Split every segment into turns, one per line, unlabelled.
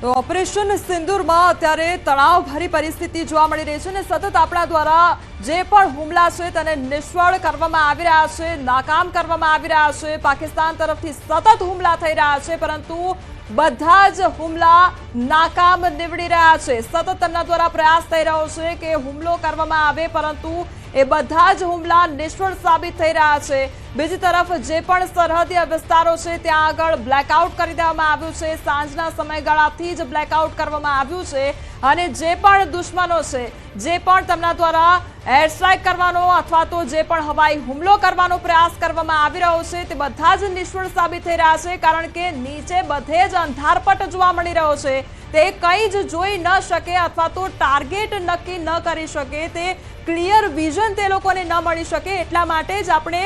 તો ઓપરેશન સિંદૂરમાં અત્યારે તણાવભરી પરિસ્થિતિ જોવા મળી રહી છે અને સતત આપણા દ્વારા જે પણ હુમલા છે તેને નિષ્ફળ કરવામાં આવી રહ્યા છે, નાકામ કરવામાં આવી રહ્યા છે। પાકિસ્તાન તરફથી સતત હુમલા થઈ રહ્યા છે, પરંતુ બધા જ હુમલા નાકામ નીવડી રહ્યા છે। સતત તેમના દ્વારા પ્રયાસ થઈ રહ્યો છે કે હુમલો કરવામાં આવે, પરંતુ એ બધા જ હુમલા નિષ્ફળ સાબિત થઈ રહ્યા છે। બીજી તરફ જે પણ સરહદી વિસ્તારો છે ત્યાં આગળ બ્લેકઆઉટ કરી દેવામાં આવ્યું છે। સાંજના સમયગાળાથી જ બ્લેકઆઉટ કરવામાં આવ્યું છે અને જે પણ દુશ્મનો છે, જે પણ તેમના દ્વારા એર સ્ટ્રાઇક કરવાનો અથવા તો જે પણ હવાઈ હુમલો કરવાનો પ્રયાસ કરવામાં આવી રહ્યો છે તે બધા જ નિષ્ફળ સાબિત થઈ રહ્યા છે, કારણ કે નીચે બધે જ અંધારપટ જોવા મળી રહ્યો છે। તે કંઈ જ જોઈ ન શકે અથવા તો ટાર્ગેટ નક્કી ન કરી શકે, તે ક્લિયર વિઝન તે લોકોને ન મળી શકે। એટલા માટે જ આપણે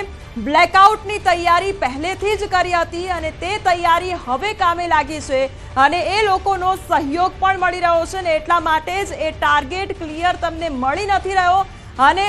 બ્લેકઆઉટની તૈયારી પહેલેથી જ કરી હતી અને તે તૈયારી હવે કામે લાગી છે અને એ લોકોનો સહયોગ પણ મળી રહ્યો છે ને એટલા માટે જ એ ટાર્ગેટ ક્લિયર તમને મળી નથી રહ્યો। અને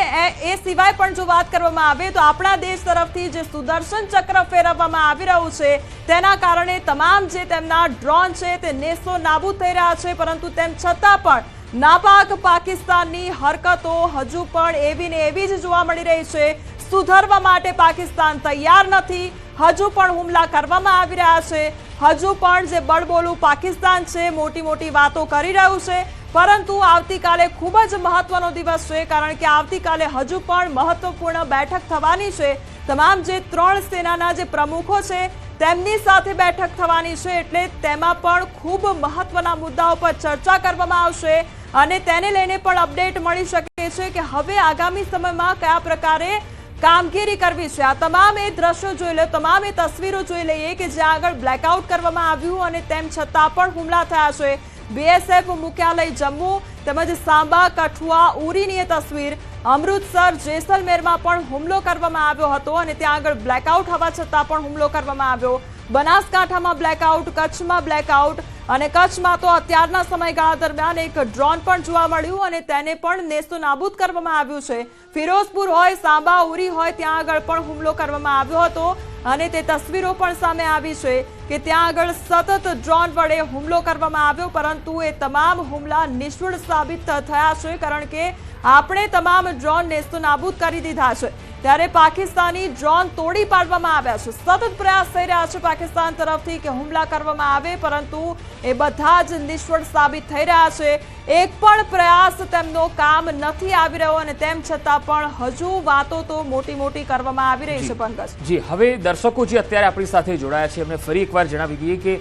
એ સિવાય પણ જો વાત કરવામાં આવે તો આપણા દેશ તરફથી જે સુદર્શન ચક્ર ફેરવવામાં આવી રહ્યું છે તેના કારણે તમામ જે તેમના ડ્રોન છે તે નેસ્તો નાબૂદ થઈ રહ્યા છે, પરંતુ તેમ છતાં પણ નાપાક પાકિસ્તાનની હરકતો હજુ પણ એવી ને એવી જ જોવા મળી રહી છે। સુધારવા માટે પાકિસ્તાન તૈયાર નથી, હજુ પણ હુમલા કરવામાં આવી રહ્યા છે, હજુ પણ જે બળબોલું પાકિસ્તાન છે મોટી મોટી વાતો કરી રહ્યું છે, પરંતુ આવતીકાલે ખૂબ જ મહત્વનો દિવસ છે, કારણ કે આવતીકાલે હજુ પણ મહત્વપૂર્ણ બેઠક થવાની છે। તમામ જે ત્રણ સેનાના જે પ્રમુખો છે તેમની સાથે બેઠક થવાની છે, એટલે તેમાં પણ ખૂબ મહત્વના મુદ્દાઓ પર ચર્ચા કરવામાં આવશે અને તેને લઈને પણ અપડેટ મળી શકે છે કે હવે આગામી સમયમાં કયા પ્રકારે કામગીરી કરવી છે। આ તમામ એ દ્રશ્યો જોઈ લે, તમામ એ તસવીરો જોઈ લઈએ કે જ્યાં આગળ બ્લેકઆઉટ કરવામાં આવ્યું અને તેમ છતાં પણ હુમલા થયા છે। બીએસએફ મુખ્યાલય જમ્મુ તેમજ સાંબા, કઠુઆ, ઉરીની એ તસવીર, અમૃતસર, જેસલમેરમાં પણ હુમલો કરવામાં આવ્યો હતો અને ત્યાં આગળ બ્લેકઆઉટ હોવા છતાં પણ હુમલો કરવામાં આવ્યો। બનાસકાંઠામાં બ્લેકઆઉટ, કચ્છમાં બ્લેકઆઉટ અને કચ્છમાં તો અત્યારના સમયગાળા દરમિયાન એક ડ્રોન પણ જોવા મળ્યું અને તેને પણ નેસ્તો નાબૂદ કરવામાં આવ્યું છે। ફિરોઝપુર હોય, સાંબા, ઉરી હોય ત્યાં આગળ પણ હુમલો કરવામાં આવ્યો હતો અને તે તસવીરો પણ સામે આવી છે કે ત્યાં આગળ સતત ડ્રોન વડે હુમલો કરવામાં આવ્યો, પરંતુ એ તમામ હુમલા નિષ્ફળ સાબિત થયા છે, કારણ કે આપણે તમામ ડ્રોન નેસ્તો નાબૂદ કરી દીધા છે। ત્યારે પાકિસ્તાની ડ્રોન તોડી પાડવામાં આવ્યા છે। સતત પ્રયાસ થઈ રહ્યા છે પાકિસ્તાન તરફથી કે હુમલા કરવામાં આવે, પરંતુ એ બધા જ નિષ્ફળ સાબિત થઈ રહ્યા છે। એક પણ પ્રયાસ તેમનો કામ નથી આવી રહ્યો અને તેમ છતાં પણ હજુ વાતો તો મોટી મોટી કરવામાં આવી રહી છે। પંકજ
જી, હવે દર્શકો જે અત્યારે આપણી સાથે જોડાયા છે એમને ફરી એકવાર જણાવી દઈએ કે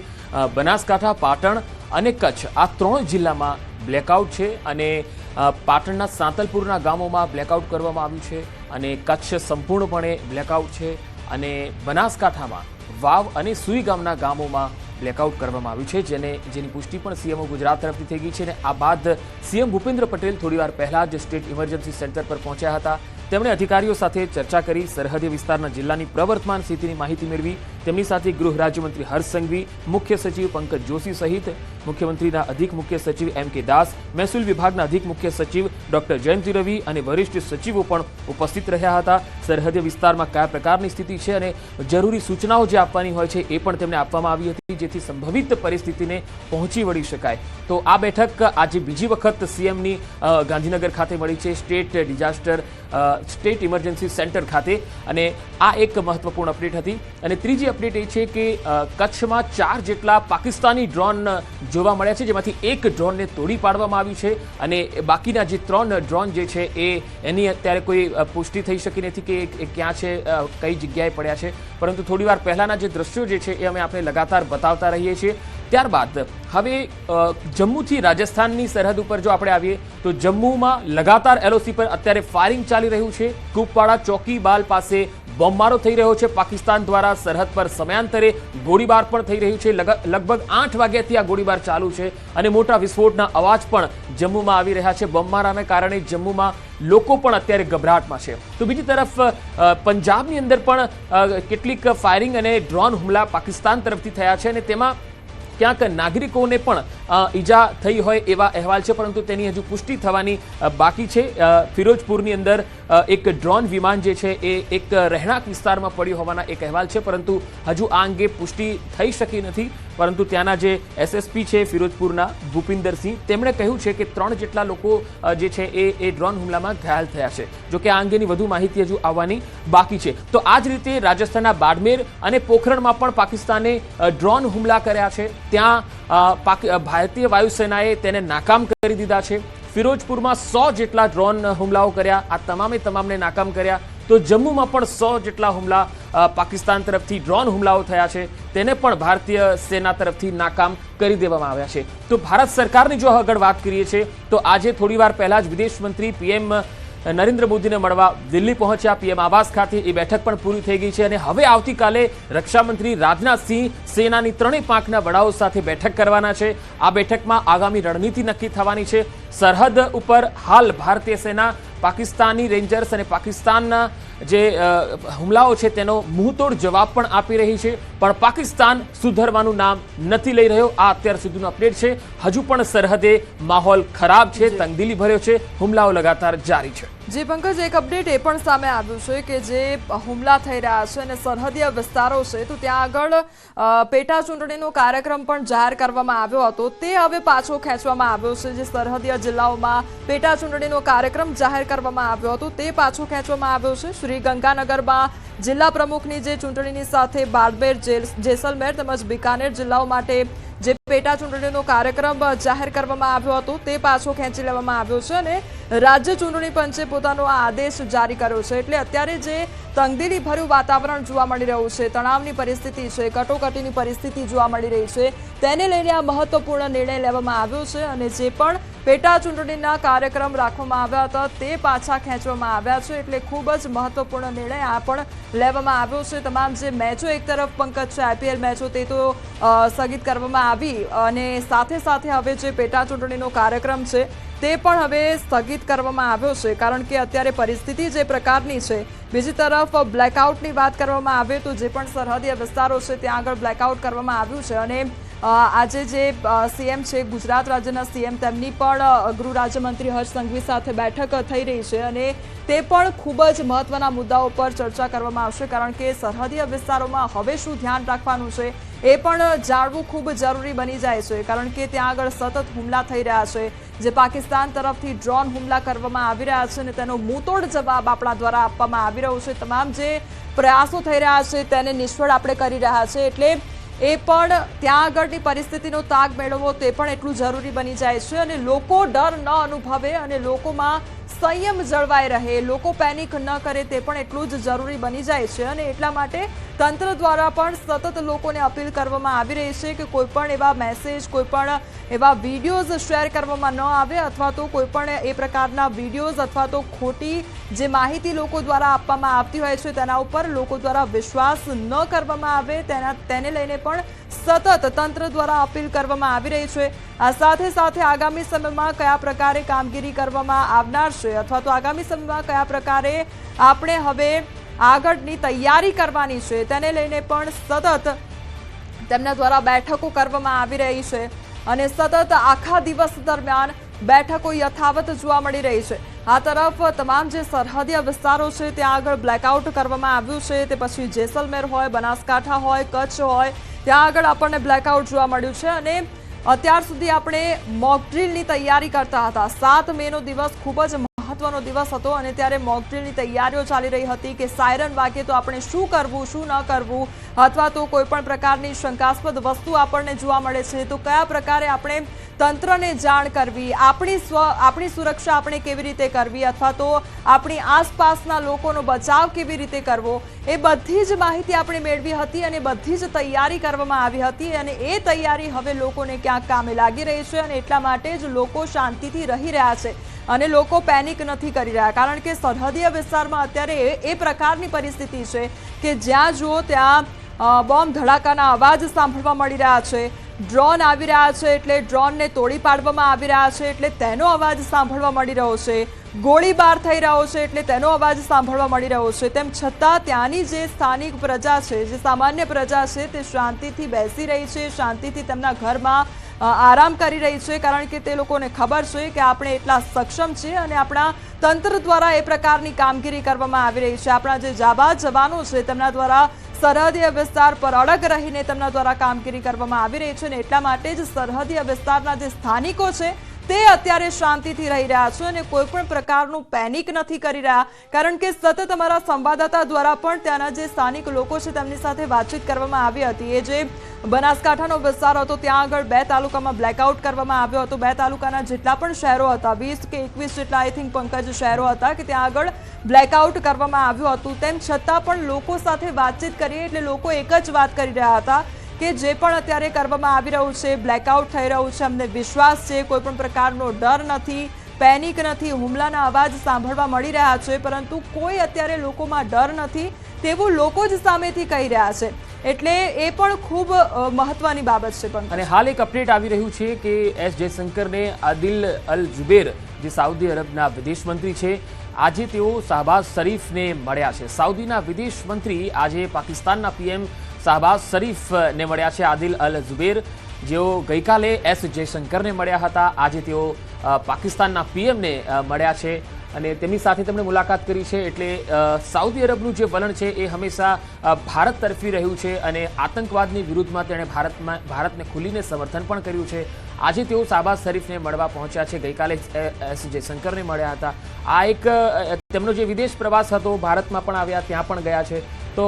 બનાસકાંઠા, પાટણ અને કચ્છ આ ત્રણ જિલ્લામાં બ્લેકઆઉટ છે અને પાટણના સાંતલપુરના ગામોમાં બ્લેકઆઉટ કરવામાં આવ્યું છે અને કચ્છ સંપૂર્ણપણે બ્લેકઆઉટ છે અને બનાસકાંઠામાં વાવ અને સુઈ ગામના ગામોમાં બ્લેકઆઉટ કરવામાં આવ્યું છે, જેની પુષ્ટિ પણ સીએમઓ ગુજરાત તરફથી થઈ ગઈ છે અને આ બાદ સીએમ ભૂપેન્દ્ર પટેલ થોડીવાર પહેલા જ સ્ટેટ ઇમરજન્સી સેન્ટર પર પહોંચ્યા હતા। તેમણે અધિકારીઓ સાથે ચર્ચા કરી, સરહદી વિસ્તારના જિલ્લાની પ્રવર્તમાન સ્થિતિની માહિતી મેળવી। તેમની સાથે ગૃહ રાજ્યમંત્રી હર્ષ સંઘવી, મુખ્ય સચિવ પંકજ જોશી સહિત મુખ્યમંત્રીના અધિક મુખ્ય સચિવ એમ.કે. દાસ, મહેસૂલ વિભાગના અધિક મુખ્ય સચિવ ડોક્ટર જયંતિ રવિ અને વરિષ્ઠ સચિવો પણ ઉપસ્થિત રહ્યા હતા। સરહદી વિસ્તારમાં કયા પ્રકારની સ્થિતિ છે અને જરૂરી સૂચનાઓ જે આપવાની હોય છે એ પણ તેમને આપવામાં આવી હતી, જેથી સંભવિત પરિસ્થિતિને પહોંચી વળી શકાય। તો આ બેઠક આજે બીજી વખત સીએમની ગાંધીનગર ખાતે મળી છે, સ્ટેટ ઇમરજન્સી સેન્ટર ખાતે, અને આ એક મહત્વપૂર્ણ અપડેટ હતી। અને ત્રીજી અપડેટ એ છે કે કચ્છમાં 4 જેટલા પાકિસ્તાની ડ્રોન જોવા મળ્યા છે, જેમાંથી એક ડ્રોનને તોડી પાડવામાં આવ્યું છે અને બાકીના જે 3 ડ્રોન જે છે એની અત્યારે કોઈ પુષ્ટિ થઈ શકી નથી કે એ ક્યાં છે, કઈ જગ્યાએ પડ્યા છે, પરંતુ થોડીવાર પહેલાના જે દ્રશ્યો જે છે એ અમે આપણે લગાતાર બતાવતા રહીએ છીએ। ત્યારબાદ હવે જમ્મુથી રાજસ્થાનની સરહદ ઉપર જો આપણે આવીએ તો જમ્મુમાં લગાતાર એલઓસી પર અત્યારે ફાયરિંગ ચાલી રહ્યું છે। કુપવાડા ચોકીબાલ પાસે બોમ્બમારો થઈ રહ્યો છે પાકિસ્તાન દ્વારા, સરહદ પર સમયાંતરે ગોળીબાર પણ થઈ રહ્યું છે। લગભગ 8 વાગ્યાથી આ ગોળીબાર ચાલુ છે અને મોટા વિસ્ફોટના અવાજ પણ જમ્મુમાં આવી રહ્યા છે। બોમ્બમારાને કારણે જમ્મુમાં લોકો પણ અત્યારે ગભરાટમાં છે। તો બીજી તરફ પંજાબની અંદર પણ કેટલીક ફાયરિંગ અને ડ્રોન હુમલા પાકિસ્તાન તરફથી થયા છે અને તેમાં ક્યાંક નાગરિકોને પણ ઈજા થઈ હોય એવા અહેવાલ છે, પરંતુ તેની હજુ પુષ્ટિ થવાની બાકી છે। ફિરોઝપુરની અંદર એક ડ્રોન વિમાન જે છે એ એક રહેણાંક વિસ્તારમાં પડ્યું હોવાના એક અહેવાલ છે, પરંતુ હજુ આ અંગે પુષ્ટિ થઈ શકી નથી। પરંતુ ત્યાંના જે એસએસપી છે ફિરોજપુરના ભૂપિન્દરસિંહ તેમણે કહ્યું છે કે 3 જેટલા લોકો જે છે એ ડ્રોન હુમલામાં ઘાયલ થયા છે. જો કે આ અંગેની વધુ માહિતી હજુ આવવાની બાકી છે. તો આ જ રીતે રાજસ્થાનના બાડમેર અને પોખરણમાં પણ પાકિસ્તાને ડ્રોન હુમલા કર્યા છે. ત્યાં ભારતીય વાયુસેનાએ તેને નાકામ કરી દીધા છે. ફિરોજપુરમાં 100 જેટલા ડ્રોન હુમલાઓ કર્યા. આ તમામને નાકામ કર્યા. તો જમ્મુમાં પણ 100 જેટલા હુમલા પાકિસ્તાન તરફથી ડ્રોન હુમલાઓ થયા છે. તેને પણ ભારતીય સેના તરફથી નાકામ કરી દેવામાં આવ્યા છે. તો ભારત સરકારની જો આગળ વાત કરીએ છીએ તો આજે થોડીવાર પહેલા જ વિદેશ મંત્રી પીએમ નરેન્દ્ર મોદીને મળવા દિલ્હી પહોંચ્યા. પીએમ આવાસ ખાતે એ બેઠક પણ પૂરી થઈ ગઈ છે અને હવે આવતીકાલે રક્ષામંત્રી રાજનાથસિંહ સેનાની 3 પાંખના વડાઓ સાથે બેઠક કરવાના છે. આ બેઠકમાં આગામી રણનીતિ નક્કી થવાની છે. સરહદ ઉપર હાલ ભારતીય સેના પાકિસ્તાની રેન્જર્સ અને પાકિસ્તાનના જે હુમલાઓ છે તેનો મુંહતોડ જવાબ પણ આપી રહી છે. પણ પાકિસ્તાન સુધરવાનું નામ નથી લઈ રહ્યો. આ અત્યાર સુધીનો અપડેટ છે. હજુ પણ સરહદે માહોલ ખરાબ છે, તંગદિલી ભર્યો છે, હુમલાઓ લગાતાર જારી છે.
જી પંકજ, એક અપડેટ એ પણ સામે આવ્યું છે કે જે હુમલા થઈ રહ્યા છે અને સરહદીય વિસ્તારો છે તો ત્યાં આગળ પેટા ચૂંટણીનો કાર્યક્રમ પણ જાહેર કરવામાં આવ્યો હતો. તે હવે પાછો ખેંચવામાં આવ્યો છે. જે સરહદીય જિલ્લાઓમાં પેટા ચૂંટણીનો કાર્યક્રમ જાહેર કરવામાં આવ્યો હતો તે પાછો ખેંચવામાં આવ્યો છે. શ્રી ગંગાનગરમાં જિલ્લા પ્રમુખની જે ચૂંટણીની સાથે બાડમેર, જેસલમેર તેમજ બિકાનેર જિલ્લાઓ માટે જે પેટા ચૂંટણીનો કાર્યક્રમ જાહેર કરવામાં આવ્યો હતો તે પાછો ખેંચી લેવામાં આવ્યો છે અને રાજ્ય ચૂંટણી પંચે પોતાનો આ આદેશ જારી કર્યો છે. એટલે અત્યારે જે તંગદિલી ભર્યું વાતાવરણ જોવા મળી રહ્યું છે, તણાવની પરિસ્થિતિ છે, કટોકટીની પરિસ્થિતિ જોવા મળી રહી છે, તેને લઈને આ મહત્વપૂર્ણ નિર્ણય લેવામાં આવ્યો છે અને જે પણ પેટા ચૂંટણીના કાર્યક્રમ રાખવામાં આવ્યા હતા તે પાછા ખેંચવામાં આવ્યા છે. એટલે ખૂબ જ મહત્વપૂર્ણ નિર્ણય આ પણ લેવામાં આવ્યો છે. તમામ જે મેચો એક તરફ પંકજ છે આઈપીએલ મેચો તે તો સ્થગિત કરવામાં આવી અને સાથે હવે જે પેટા ચૂંટણીનો કાર્યક્રમ છે તે પણ હવે સ્થગિત કરવામાં આવ્યો છે. કારણ કે અત્યારે પરિસ્થિતિ જે પ્રકારની છે. બીજી તરફ બ્લેકઆઉટની વાત કરવામાં આવે તો જે પણ સરહદીય વિસ્તારો છે ત્યાં આગળ બ્લેકઆઉટ કરવામાં આવ્યું છે અને આજે જે સીએમ છે ગુજરાત રાજ્યના સીએમ તેમની પણ ગૃહ રાજ્યમંત્રી હર્ષ સંઘવી સાથે બેઠક થઈ રહી છે અને તે પણ ખૂબ જ મહત્વના મુદ્દાઓ પર ચર્ચા કરવામાં આવશે. કારણ કે સરહદીય વિસ્તારોમાં હવે શું ધ્યાન રાખવાનું છે એ પણ જાણવું ખૂબ જરૂરી બની જાય છે. કારણ કે ત્યાં આગળ સતત હુમલા થઈ રહ્યા છે. જે પાકિસ્તાન તરફથી ડ્રોન હુમલા કરવામાં આવી રહ્યા છે અને તેનો મુંહતોડ જવાબ આપણા દ્વારા આપવામાં આવી રહ્યો છે. તમામ જે પ્રયાસો થઈ રહ્યા છે તેને નિષ્ફળ આપણે કરી રહ્યા છે. એટલે એ પણ ત્યાં આગળની પરિસ્થિતિનો તાગ મેળવવો તે પણ એટલું જરૂરી બની જાય છે અને લોકો ડર ન અનુભવે અને લોકોમાં સંયમ જળવાઈ રહે, લોકો પેનિક ન કરે તે પણ એટલું જ જરૂરી બની જાય છે. અને એટલા માટે તંત્ર દ્વારા પણ સતત લોકોને અપીલ કરવામાં આવી રહી છે કે કોઈ પણ એવા મેસેજ, કોઈ પણ એવા વિડીયોઝ શેર કરવામાં ન આવે અથવા તો કોઈ પણ એ પ્રકારના વિડીયોઝ અથવા તો ખોટી જે માહિતી લોકો દ્વારા આપવામાં આવતી હોય છે તેના ઉપર લોકો દ્વારા વિશ્વાસ ન કરવામાં આવે તેને લઈને પણ સતત તંત્ર દ્વારા અપીલ કરવામાં આવી રહી છે. આ સાથે આગામી સમયમાં કયા પ્રકારે કામગીરી કરવામાં આવનાર છે અથવા તો આગામી સમયમાં કયા પ્રકારે આપણે હવે આગળની તૈયારી કરવાની છે તેને લઈને પણ સતત તેમના દ્વારા બેઠકો કરવામાં આવી રહી છે અને સતત આખા દિવસ દરમિયાન બેઠકો યથાવત જોવા મળી રહી છે. આ તરફ તમામ જે સરહદીય વિસ્તારો છે ત્યાં આગળ બ્લેકઆઉટ કરવામાં આવ્યું છે. તે પછી જેસલમેર હોય, બનાસકાંઠા હોય, કચ્છ હોય ત્યાં આગળ આપણને બ્લેકઆઉટ જોવા મળ્યું છે અને અત્યાર સુધી આપણે મોક ડ્રીલની તૈયારી કરતા હતા. 7 મેનો દિવસ ખૂબ જ મહત્વનો દિવસ હતો અને ત્યારે મોક ડ્રીલની તૈયારીઓ ચાલી રહી હતી કે સાયરન વાગે તો આપણે શું કરવું, શું ન કરવું અથવા તો કોઈ પણ પ્રકારની શંકાસ્પદ વસ્તુ આપણને જોવા મળે છે તો કયા પ્રકારે આપણે તંત્રને જાણ કરવી, આપણી સુરક્ષા આપણે કેવી રીતે કરવી અથવા તો આપણી આસપાસના લોકોનો બચાવ કેવી રીતે કરવો એ બધી જ માહિતી આપણે મેળવી હતી અને બધી જ તૈયારી કરવામાં આવી હતી અને એ તૈયારી હવે લોકોને ક્યાંક કામે લાગી રહી છે અને એટલા માટે જ લોકો શાંતિથી રહી રહ્યા છે અને લોકો પેનિક નથી કરી રહ્યા. કારણ કે સરહદીય વિસ્તારમાં અત્યારે એ પ્રકારની પરિસ્થિતિ છે કે જ્યાં જુઓ ત્યાં બોમ્બ ધડાકાના અવાજ સાંભળવા મળી રહ્યા છે. ડ્રોન આવી રહ્યા છે એટલે ડ્રોનને તોડી પાડવામાં આવી રહ્યા છે એટલે તેનો અવાજ સાંભળવા મળી રહ્યો છે. ગોળીબાર થઈ રહ્યો છે એટલે તેનો અવાજ સાંભળવા મળી રહ્યો છે. તેમ છતાં ત્યાંની જે સ્થાનિક પ્રજા છે, જે સામાન્ય પ્રજા છે તે શાંતિથી બેસી રહી છે, શાંતિથી તેમના ઘરમાં આરામ કરી રહી છે. કારણ કે તે લોકોને ખબર છે કે આપણે એટલા સક્ષમ છીએ અને આપણા તંત્ર દ્વારા એ પ્રકારની કામગીરી કરવામાં આવી રહી છે. આપણા જે જાબાઝ જવાનો છે તેમના દ્વારા સરહદીય વિસ્તાર પર અડગ રહીને તેમના દ્વારા કામગીરી કરવામાં આવી રહી છે અને એટલા માટે જ સરહદીય વિસ્તારના જે સ્થાનિકો છે તે અત્યારે શાંતિથી રહી રહ્યા છે અને કોઈ પણ પ્રકારનું પેનિક નથી કરી રહ્યા, કારણ કે સતત અમારા સંવાદદાતા દ્વારા પણ ત્યાંના જે સ્થાનિક લોકો છે તેમની સાથે વાતચીત કરવામાં આવી હતી. એ જે બનાસકાંઠાનો વિસ્તાર હતો ત્યાં આગળ 2 તાલુકામાં બ્લેકઆઉટ કરવામાં આવ્યો હતો. 2 તાલુકાના જેટલા પણ શહેરો હતા, 20 કે 21 જેટલા આઈ થિંક પંકજ શહેરો હતા કે ત્યાં આગળ બ્લેકઆઉટ કરવામાં આવ્યું હતું. તેમ છતાં પણ લોકો સાથે વાતચીત કરીએ એટલે લોકો એક જ વાત કરી રહ્યા હતા કે જે પણ અત્યારે કરવામાં આવી રહ્યું છે, બ્લેકઆઉટ થઈ રહ્યું છે, અમને વિશ્વાસ છે, કોઈ પણ પ્રકારનો ડર નથી, પેનિક નથી. હુમલાના અવાજ સાંભળવા મળી રહ્યા છે પરંતુ કોઈ અત્યારે લોકોમાં ડર નથી તેવું લોકો જ સામેથી કહી રહ્યા છે, એટલે એ પણ ખૂબ મહત્વની બાબત છે. પણ
અને હાલ એક અપડેટ આવી રહ્યું છે કે એસ જયશંકરને આદિલ અલ જુબેર જે સાઉદી અરબના વિદેશ મંત્રી છે, આજે તેઓ શાહબાઝ શરીફને મળ્યા છે. સાઉદીના વિદેશ મંત્રી આજે પાકિસ્તાનના પીએમ શાહબાઝ શરીફને મળ્યા છે. આદિલ અલ જુબેર જેઓ ગઈકાલે એસ જયશંકરને મળ્યા હતા, આજે તેઓ પાકિસ્તાનના પીએમને મળ્યા છે અને તેમની સાથે તેમણે મુલાકાત કરી છે. એટલે સાઉદી અરબનું જે વલણ છે એ હંમેશા ભારત તરફી રહ્યું છે અને આતંકવાદની વિરુદ્ધમાં તેણે ભારતને ખુલીને સમર્થન પણ કર્યું છે. આજે તેઓ શાહબાઝ શરીફને મળવા પહોંચ્યા છે, ગઈકાલે એસ જયશંકરને મળ્યા હતા. આ એક તેમનો જે વિદેશ પ્રવાસ હતો, ભારતમાં પણ આવ્યા, ત્યાં પણ ગયા છે. તો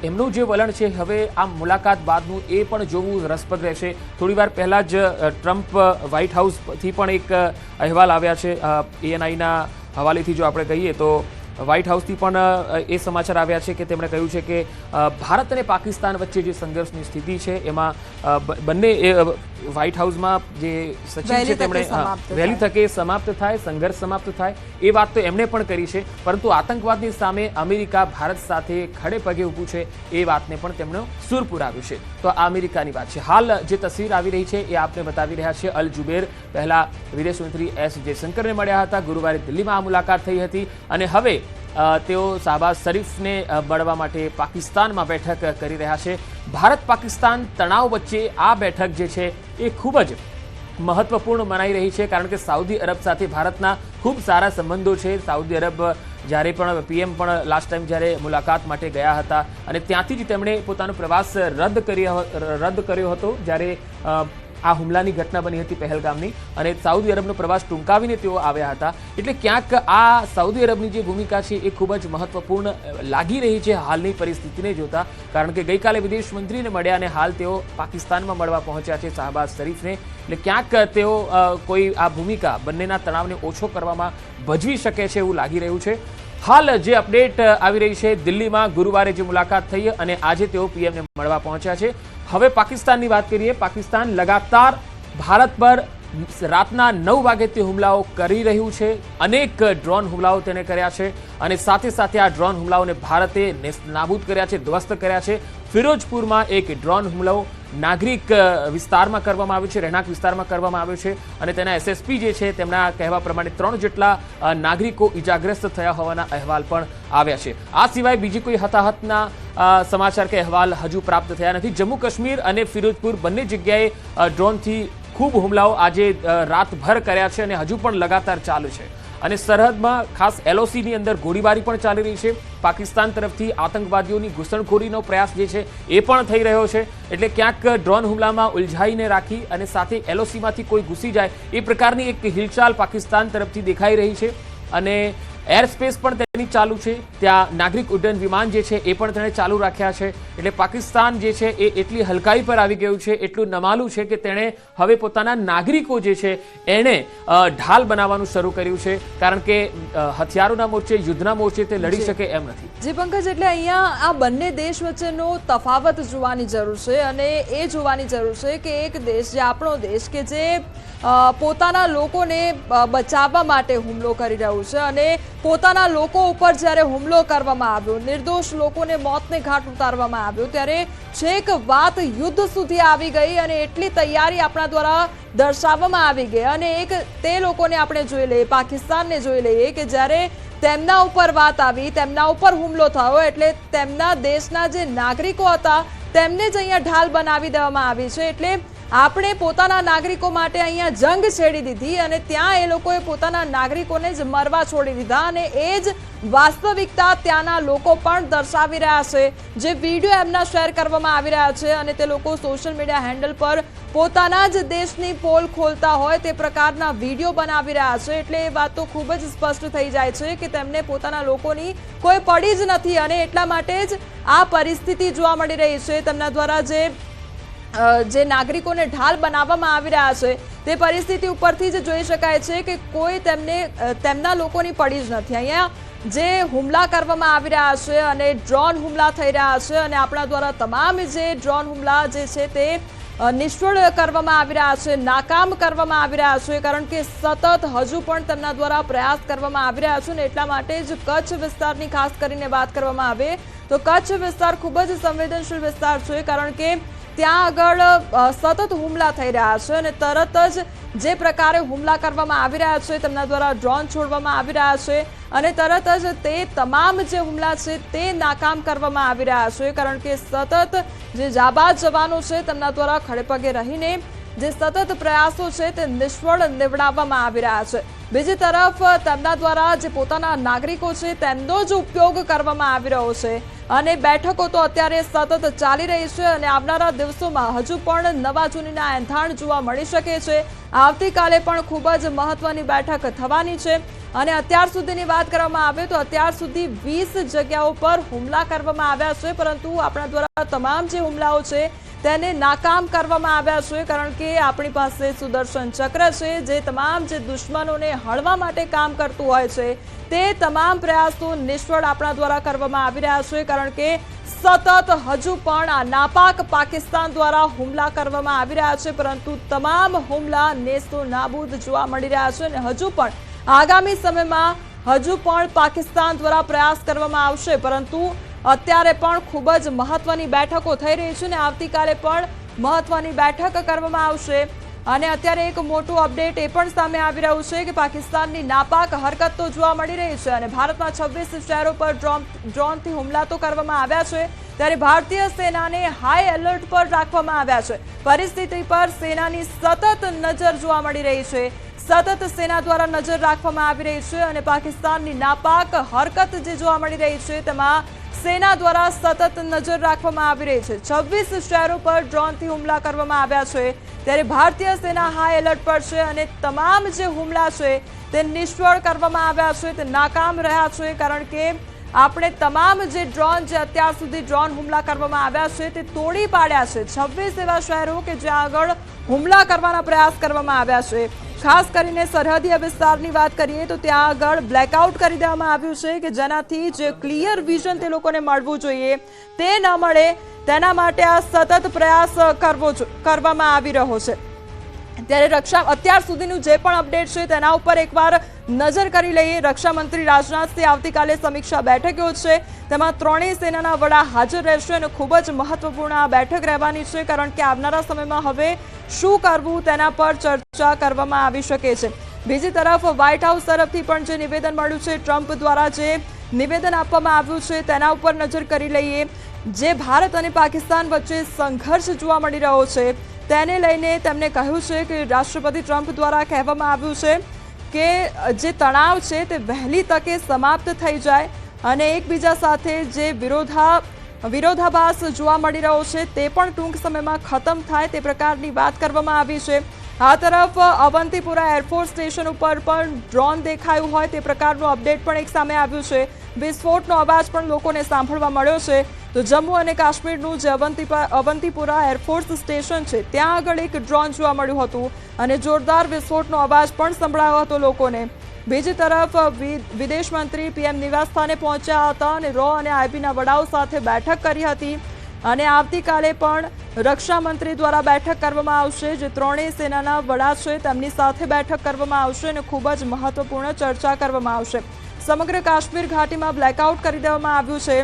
એમનું જે વલણ છે હવે આ મુલાકાત બાદનું એ પણ જોવું રસપ્રદ રહેશે. થોડીવાર પહેલાં જ ટ્રમ્પ વ્હાઇટ હાઉસથી પણ એક અહેવાલ આવ્યા છે, ANIના હવાલેથી જો આપણે કહીએ તો વ્હાઇટ હાઉસથી પણ એ સમાચાર આવ્યા છે કે તેમણે કહ્યું છે કે ભારત અને પાકિસ્તાન વચ્ચે જે સંઘર્ષની સ્થિતિ છે એમાં બંને વ્હાઇટ હાઉસમાં જે સચિવ છે તેમણે વહેલી તકે સમાપ્ત થાય, સંઘર્ષ સમાપ્ત થાય એ વાત તો એમણે પણ કરી છે, પરંતુ આતંકવાદની સામે અમેરિકા ભારત સાથે ખડે પગે ઊભું છે એ વાતને પણ તેમણે સૂર પુરાવ્યું છે. તો આ અમેરિકાની વાત છે. હાલ જે તસવીર આવી રહી છે એ આપને બતાવી રહ્યા છે. અલ જુબેર પહેલા વિદેશ મંત્રી એસ જયશંકરને મળ્યા હતા, ગુરુવારે દિલ્હીમાં આ મુલાકાત થઈ હતી અને હવે તેઓ શાહબાઝ શરીફને મળવા માટે પાકિસ્તાનમાં બેઠક કરી રહ્યા છે. ભારત પાકિસ્તાન તણાવ વચ્ચે આ બેઠક જે છે એ ખૂબ જ મહત્વપૂર્ણ મનાઈ રહી છે, કારણ કે સાઉદી અરબ સાથે ભારતના ખૂબ સારા સંબંધો છે. સાઉદી અરબ જ્યારે પણ પીએમ પણ લાસ્ટ ટાઈમ જ્યારે મુલાકાત માટે ગયા હતા અને ત્યાંથી જ તેમણે પોતાનો પ્રવાસ રદ કર્યો હતો જ્યારે આ હુમલાની ઘટના બની હતી પહેલગામની, અને સાઉદી અરબનો પ્રવાસ ટૂંકાવીને તેઓ આવ્યા હતા. એટલે ક્યાંક આ સાઉદી અરબની જે ભૂમિકા છે એ ખૂબ જ મહત્વપૂર્ણ લાગી રહી છે હાલની પરિસ્થિતિને જોતા, કારણ કે ગઈકાલે વિદેશ મંત્રીને મળ્યા અને હાલ તેઓ પાકિસ્તાનમાં મળવા પહોંચ્યા છે શાહબાઝ શરીફને. એટલે ક્યાંક તેઓ કોઈ આ ભૂમિકા બંનેના તણાવને ઓછો કરવામાં ભજવી શકે છે એવું લાગી રહ્યું છે. હાલ જે અપડેટ આવી રહી છે, દિલ્હીમાં ગુરુવારે જે મુલાકાત થઈ અને આજે તેઓ પીએમને મળવા પહોંચ્યા છે. હવે પાકિસ્તાનની વાત કરીએ. પાકિસ્તાન લગાતાર ભારત પર રાતના 9 વાગ્યાથી હુમલાઓ કરી રહ્યું છે. અનેક ડ્રોન હુમલાઓ તેને કર્યા છે અને સાથે સાથે આ ડ્રોન હુમલાઓને ભારતે નાબૂદ કર્યા છે, ધ્વસ્ત કર્યા છે. ફિરોજપુરમાં એક ડ્રોન હુમલો નાગરિક વિસ્તારમાં કરવામાં આવ્યો છે, રહેણાંક વિસ્તારમાં કરવામાં આવ્યો છે અને તેના SSP જે છે તેમના કહેવા પ્રમાણે 3 જેટલા નાગરિકો ઇજાગ્રસ્ત થયા હોવાના અહેવાલ પણ આવ્યા છે. આ સિવાય બીજી કોઈ હતાહતના સમાચાર કે અહેવાલ હજુ પ્રાપ્ત થયા નથી. જમ્મુ કાશ્મીર અને ફિરોજપુર બંને જગ્યાએ ડ્રોનથી ખૂબ હુમલાઓ આજે રાતભર કર્યા છે અને હજુ પણ લગાતાર ચાલુ છે. અને સરહદમાં ખાસ LOCની અંદર ગોળીબારી પણ ચાલી રહી છે. પાકિસ્તાન તરફથી આતંકવાદીઓની ઘૂસણખોરીનો પ્રયાસ જે છે એ પણ થઈ રહ્યો છે. એટલે ક્યાંક ડ્રોન હુમલામાં ઉલઝાઈને રાખી અને સાથે LOCમાંથી કોઈ ઘૂસી જાય એ પ્રકારની એક હિલચાલ પાકિસ્તાન તરફથી દેખાઈ રહી છે અને એર સ્પેસ પણ તેની ચાલુ છે. ત્યાં નાગરિક ઉડ્ડયન વિમાન જે છે એ પણ તેણે ચાલુ રાખ્યા છે. એટલે પાકિસ્તાન જે છે એ એટલી હલકાઈ પર આવી ગયું છે, એટલું નમાલું છે કે તેણે હવે પોતાના નાગરિકો જે છે એણે ઢાલ બનાવવાનું શરૂ કર્યું છે, કારણ કે હથિયારોના મોરચે, યુદ્ધના મોરચે તે લડી શકે એમ નથી.
જી પંકજ, એટલે અહીંયા આ બંને દેશ વચ્ચેનો તફાવત જોવાની જરૂર છે અને એ જોવાની જરૂર છે કે એક દેશ જે આપણો દેશ કે જે પોતાના લોકોને બચાવવા માટે હુમલો કરી રહ્યું છે અને પોતાના લોકો ઉપર જ્યારે હુમલો કરવામાં આવ્યો, નિર્દોષ લોકોને મોતને ઘાટ ઉતારવામાં આવ્યો, ત્યારે છેક વાત યુદ્ધ સુધી આવી ગઈ અને એટલી તૈયારી આપણા દ્વારા દર્શાવવામાં આવી ગઈ. અને એક તે લોકોને આપણે જોઈ લઈએ, પાકિસ્તાનને જોઈ લઈએ કે જ્યારે તેમના ઉપર વાત આવી, તેમના ઉપર હુમલો થયો એટલે તેમના દેશના જે નાગરિકો હતા તેમને જ અહીંયા ઢાલ બનાવી દેવામાં આવી છે. એટલે આપણે પોતાના નાગરિકો માટે અહીંયા જંગ છેડી દીધી અને ત્યાં એ લોકોએ પોતાના નાગરિકોને જ મરવા છોડી દીધા અને એ જ વાસ્તવિકતા ત્યાંના લોકો પણ દર્શાવી રહ્યા છે। જે વિડીયો એમના શેર કરવામાં આવી રહ્યા છે અને તે લોકો સોશિયલ મીડિયા હેન્ડલ પર પોતાના જ દેશની પોલ ખોલતા હોય તે પ્રકારના વિડીયો બનાવી રહ્યા છે, એટલે એ વાત તો ખૂબ જ સ્પષ્ટ થઈ જાય છે કે તેમને પોતાના લોકોની કોઈ પડી જ નથી અને એટલા માટે જ આ પરિસ્થિતિ જોવા મળી રહી છે। તેમના દ્વારા જે નાગરિકોને ઢાલ બનાવવામાં આવી રહ્યા છે તે પરિસ્થિતિ ઉપરથી જ જોઈ શકાય છે કે કોઈ તેમના લોકોની પડી જ નથી। અહીંયા જે હુમલા કરવામાં આવી રહ્યા છે અને ડ્રોન હુમલા થઈ રહ્યા છે અને આપણા દ્વારા તમામ જે ડ્રોન હુમલા જે છે તે નિષ્ફળ કરવામાં આવી રહ્યા છે, નાકામ કરવામાં આવી રહ્યા છે, કારણ કે સતત હજુ પણ તેમના દ્વારા પ્રયાસ કરવામાં આવી રહ્યા છે ને એટલા માટે જ કચ્છ વિસ્તારની ખાસ કરીને વાત કરવામાં આવે તો કચ્છ વિસ્તાર ખૂબ જ સંવેદનશીલ વિસ્તાર છે, કારણ કે ત્યાં આગળ સતત હુમલા થઈ રહ્યા છે અને તરત જ જે પ્રકારે હુમલા કરવામાં આવી રહ્યા છે તેમના દ્વારા ડ્રોન છોડવામાં આવી રહ્યા છે અને તરત જ તે તમામ જે હુમલા છે તે નાકામ કરવામાં આવી રહ્યા છે, કારણ કે સતત જે જાબાઝ જવાનો છે તેમના દ્વારા ખડેપગે રહીને જે સતત પ્રયાસો છે તે નિષ્ફળ નીવડાવવામાં આવી રહ્યા છે। બીજી તરફ તેમના દ્વારા જે પોતાના નાગરિકો છે તેમનો જ ઉપયોગ કરવામાં આવી રહ્યો છે અને બેઠકો તો અત્યારે સતત ચાલી રહી છે અને આવનારા દિવસોમાં હજુ પણ નવા જૂનીના એંધાણ જોવા મળી શકે છે। આવતીકાલે પણ ખૂબ જ મહત્વની બેઠક થવાની છે અને અત્યાર સુધીની વાત કરવામાં આવે તો અત્યાર સુધી 20 જગ્યાઓ પર હુમલા કરવામાં આવ્યા છે, પરંતુ આપણા દ્વારા તમામ જે હુમલાઓ છે તેને નાકામ કરવામાં આવ્યા છે, કારણ કે આપણી પાસે સુદર્શન ચક્ર છે જે તમામ જે દુશ્મનોને હળવા માટે કામ કરતું હોય છે તે તમામ પ્રયાસો નિષ્ફળ આપણા દ્વારા કરવામાં આવી રહ્યા છે, કારણ કે સતત હજુ પણ આ નાપાક પાકિસ્તાન દ્વારા હુમલા કરવામાં આવી રહ્યા છે, પરંતુ તમામ હુમલા નેસ્તો નાબૂદ જોવા મળી રહ્યા છે અને હજુ પણ આગામી સમયમાં હજુ પણ પાકિસ્તાન દ્વારા પ્રયાસ કરવામાં આવશે, પરંતુ અત્યારે પણ ખૂબ જ મહત્વની બેઠકો થઈ રહી છે અને આવતીકાલે પણ મહત્વની બેઠક કરવામાં આવશે। અને અત્યારે એક મોટું અપડેટ એ પણ સામે આવી રહ્યું છે કે પાકિસ્તાનની નાપાક હરકત તો જોવા મળી રહી છે અને ભારતના 26 શહેરો પર ડ્રોનથી હુમલા તો કરવામાં આવ્યા છે, ત્યારે ભારતીય સેનાને હાઈ એલર્ટ પર રાખવામાં આવ્યા છે। પરિસ્થિતિ પર સેનાની સતત નજર જોવા મળી રહી છે, સતત સેના દ્વારા નજર રાખવામાં આવી રહી છે અને પાકિસ્તાનની નાપાક હરકત જે જોવા મળી રહી છે તેમાં સેના દ્વારા સતત નજર રાખવામાં આવી રહી છે। 26 શહેરો પર ડ્રોનથી હુમલા કરવામાં આવ્યા છે, ત્યારે ભારતીય સેના હાઈ એલર્ટ પર છે અને તમામ જે હુમલા છે તે નિષ્ફળ કરવામાં આવ્યા છે, તે નાકામ રહ્યા છે, કારણ કે આપણે તમામ જે ડ્રોન જે અત્યાર સુધી ડ્રોન હુમલા કરવામાં આવ્યા છે તે તોડી પાડ્યા છે। 26 એવા શહેરો કે જ્યાં આગળ હુમલા કરવાના પ્રયાસ કરવામાં આવ્યા છે। ખાસ કરીને સરહદીય વિસ્તારની વાત કરીએ તો ત્યાં આગળ બ્લેકઆઉટ કરી દેવામાં આવ્યું છે કે જેનાથી જે ક્લિયર વિઝન તે લોકોને મળવું જોઈએ તે ન મળે તેના માટે આ સતત પ્રયાસ કરવામાં આવી રહ્યો છે। ત્યારે અત્યાર સુધીનું જે પણ અપડેટ છે તેના ઉપર એકવાર નજર કરી લઈએ। રક્ષા મંત્રી રાજનાથસિંહ આવતીકાલે સમીક્ષા બેઠક યોજશે, તેમાં ત્રણેય સેનાના વડા હાજર રહેશે અને ખૂબ જ મહત્વપૂર્ણ આ બેઠક રહેવાની છે, કારણ કે આવનારા સમયમાં હવે શું કરવું તેના પર ચર્ચા કરવામાં આવી શકે છે। બીજી તરફ વ્હાઇટ હાઉસ તરફથી પણ જે નિવેદન મળ્યું છે, ટ્રમ્પ દ્વારા જે નિવેદન આપવામાં આવ્યું છે તેના ઉપર નજર કરી લઈએ। જે ભારત અને પાકિસ્તાન વચ્ચે સંઘર્ષ જોવા મળી રહ્યો છે તેને લઈને તેમણે કહ્યું છે કે રાષ્ટ્રપતિ ટ્રમ્પ દ્વારા કહેવામાં આવ્યું છે કે જે તણાવ છે તે વહેલી તકે સમાપ્ત થઈ જાય અને એકબીજા સાથે જે વિરોધાભાસ જોવા મળી રહ્યો છે તે પણ ટૂંક સમયમાં ખતમ થાય તે પ્રકારની વાત કરવામાં આવી છે। આ તરફ અવંતીપુરા એરફોર્સ સ્ટેશન ઉપર પણ ડ્રોન દેખાયું હોય તે પ્રકારનું અપડેટ પણ એક સામે આવ્યું છે। વિસ્ફોટનો અવાજ પણ લોકોને સાંભળવા મળ્યો છે। તો જમ્મુ અને કાશ્મીરનું જે અવંતીપુરા એરફોર્સ સ્ટેશન છે ત્યાં આગળ એક ડ્રોન જોવા મળ્યું હતું અને જોરદાર વિસ્ફોટનો અવાજ પણ સંભળાયો હતો લોકોને। બીજી તરફ વિદેશ મંત્રી પીએમ નિવાસસ્થાને પહોંચ્યા હતા અને રો અને આઈબીના વડાઓ સાથે બેઠક કરી હતી અને આવતીકાલે પણ રક્ષા મંત્રી દ્વારા બેઠક કરવામાં આવશે। જે ત્રણેય સેનાના વડા છે તેમની સાથે બેઠક કરવામાં આવશે અને ખૂબ જ મહત્વપૂર્ણ ચર્ચા કરવામાં આવશે। સમગ્ર કાશ્મીર ઘાટીમાં બ્લેકઆઉટ કરી દેવામાં આવ્યું છે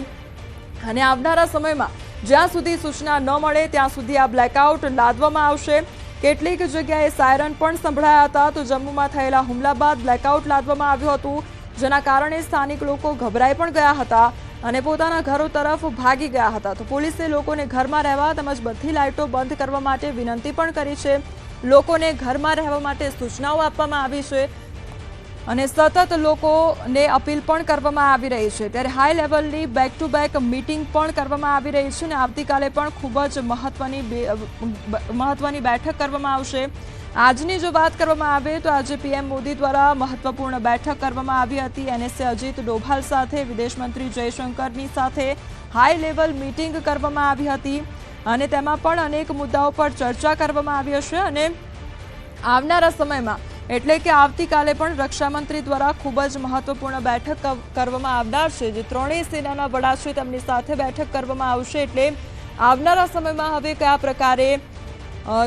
અને આવનારા સમયમાં જ્યાં સુધી સૂચના ન મળે ત્યાં સુધી આ બ્લેકઆઉટ લાદવામાં આવશે। કેટલીક જગ્યાએ સાયરન પણ સંભળાયા હતા। તો જમ્મુમાં થયેલા હુમલા બાદ બ્લેકઆઉટ લાદવામાં આવ્યું હતું, જેના કારણે સ્થાનિક લોકો ગભરાઈ પણ ગયા હતા અને પોતાના ઘરો તરફ ભાગી ગયા હતા. તો પોલીસે લોકોને ઘરમાં રહેવા તેમજ બધી લાઇટો બંધ કરવા માટે વિનંતી પણ કરી છે. લોકોને ઘરમાં રહેવા માટે સૂચનાઓ આપવામાં આવી છે અને સતત લોકોને અપીલ પણ કરવામાં આવી રહી છે. ત્યારે હાઈ લેવલની બેક ટુ બેક મીટિંગ પણ કરવામાં આવી રહી છે અને આવતીકાલે પણ ખૂબ જ મહત્વની બેઠક કરવામાં આવશે. આજની જો વાત કરવામાં આવે તો આજે પીએમ મોદી દ્વારા મહત્વપૂર્ણ બેઠક કરવામાં આવી હતી. એનએસએ અજીત ડોભાલ સાથે વિદેશ મંત્રી જયશંકરની સાથે હાઈ લેવલ મીટિંગ કરવામાં આવી હતી અને તેમાં પણ અનેક મુદ્દાઓ પર ચર્ચા કરવામાં આવી હશે અને આવનારા સમયમાં એટલે કે આવતીકાલે પણ રક્ષામંત્રી દ્વારા ખૂબ જ મહત્વપૂર્ણ બેઠક કરવામાં આવનાર છે. જે ત્રણેય સેનાના વડા છે તેમની સાથે બેઠક કરવામાં આવશે. એટલે આવનારા સમયમાં હવે કયા પ્રકારે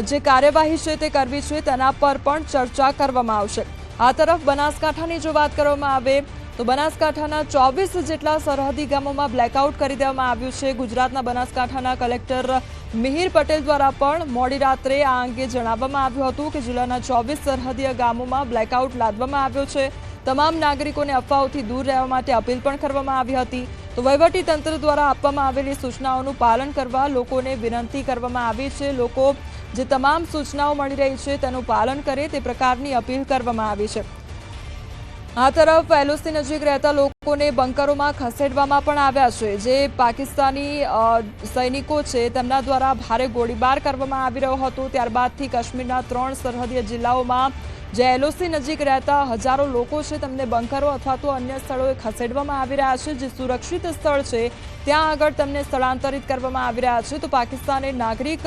જે કાર્યવાહી છે તે કરવી છે તેના પર પણ ચર્ચા કરવામાં આવશે. આ તરફ બનાસકાંઠાની જો વાત કરવામાં આવે તો બનાસકાંઠાના 24 જેટલા સરહદી ગામોમાં બ્લેકઆઉટ કરી દેવામાં આવ્યું છે. ગુજરાતના બનાસકાંઠાના કલેક્ટર મિહિર પટેલ દ્વારા પણ મોડી રાત્રે આ અંગે જણાવવામાં આવ્યું હતું કે જિલ્લાના 24 સરહદીય ગામોમાં બ્લેકઆઉટ લાદવામાં આવ્યો છે. તમામ નાગરિકોને અફવાઓથી દૂર રહેવા માટે અપીલ પણ કરવામાં આવી હતી. તો વહીવટીતંત્ર દ્વારા આપવામાં આવેલી સૂચનાઓનું પાલન કરવા લોકોને વિનંતી કરવામાં આવી છે. લોકો જે તમામ સૂચનાઓ મળી રહી છે તેનું પાલન કરે તે પ્રકારની અપીલ કરવામાં આવી છે. આ તરફ એલઓસી નજીક રહેતા લોકોને બંકરોમાં ખસેડવામાં પણ આવ્યા છે. જે પાકિસ્તાની સૈનિકો છે તેમના દ્વારા ભારે ગોળીબાર કરવામાં આવી રહ્યો હતો. ત્યારબાદથી કાશ્મીરના 3 સરહદીય જિલ્લાઓમાં જે એલઓસી નજીક રહેતા હજારો લોકો છે તેમને બંકરો અથવા તો અન્ય સ્થળોએ ખસેડવામાં આવી રહ્યા છે. જે સુરક્ષિત સ્થળ છે ત્યાં આગળ તેમને સ્થળાંતરિત કરવામાં આવી રહ્યા છે. તો પાકિસ્તાને નાગરિક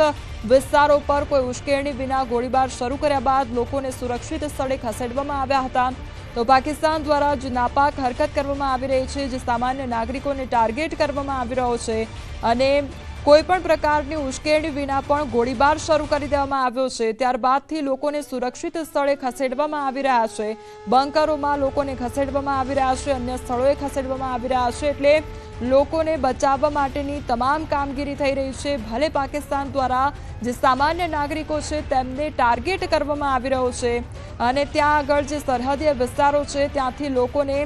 વિસ્તારો પર કોઈ ઉશ્કેરણી વિના ગોળીબાર શરૂ કર્યા બાદ લોકોને સુરક્ષિત સ્થળે ખસેડવામાં આવ્યા હતા. તો પાકિસ્તાન દ્વારા જે નાપાક હરકત કરવામાં આવી રહી છે, જે સામાન્ય નાગરિકોને ટાર્ગેટ કરવામાં આવી રહ્યો છે અને કોઈ પણ પ્રકારની ઉશ્કેરણી વિના પણ ગોળીબાર શરૂ કરી દેવામાં આવ્યો છે. ત્યારબાદથી લોકોને સુરક્ષિત સ્થળે ખસેડવામાં આવી રહ્યા છે. બંકરોમાં લોકોને ખસેડવામાં આવી રહ્યા છે, અન્ય સ્થળોએ ખસેડવામાં આવી રહ્યા છે. એટલે લોકોને બચાવવા માટેની તમામ કામગીરી થઈ રહી છે. ભલે પાકિસ્તાન દ્વારા જે સામાન્ય નાગરિકો છે તેમને ટાર્ગેટ કરવામાં આવી રહ્યો છે અને ત્યાં આગળ જે સરહદીય વિસ્તારો છે ત્યાંથી લોકોને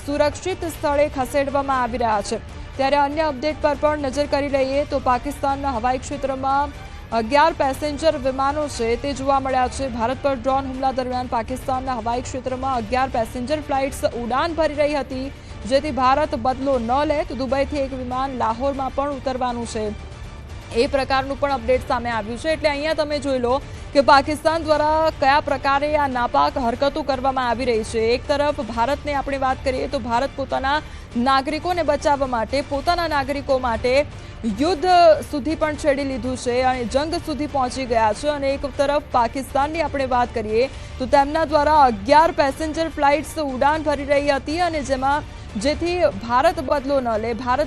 સુરક્ષિત સ્થળે ખસેડવામાં આવી રહ્યા છે. ત્યારે અન્ય અપડેટ પર પણ નજર કરી લઈએ તો પાકિસ્તાનના હવાઈ ક્ષેત્રમાં 11 પેસેન્જર વિમાનો છે તે જોવા મળ્યા છે. ભારત પર ડ્રોન હુમલા દરમિયાન પાકિસ્તાનના હવાઈ ક્ષેત્રમાં 11 પેસેન્જર ફ્લાઇટ્સ ઉડાન ભરી રહી હતી. જેથી ભારત બદલો ન લે તો દુબઈથી એક વિમાન લાહોરમાં પણ ઉતરવાનું છે. એ પ્રકારનું પણ અપડેટ સામે આવ્યું છે. એટલે અહીંયા તમે જોઈ લો કે પાકિસ્તાન દ્વારા કયા પ્રકારે આ નાપાક હરકતો કરવામાં આવી રહી છે. એક તરફ ભારતને આપણે વાત કરીએ તો ભારત પોતાના નાગરિકોને બચાવવા માટે, પોતાના નાગરિકો માટે યુદ્ધ સુધી પણ છેડી લીધું છે અને જંગ સુધી પહોંચી ગયા છે. અને એક તરફ પાકિસ્તાનની આપણે વાત કરીએ તો તેમના દ્વારા 11 પેસેન્જર ફ્લાઇટ્સ ઉડાન ભરી રહી હતી અને જેથી ભારત બદલો ન લે, ભારત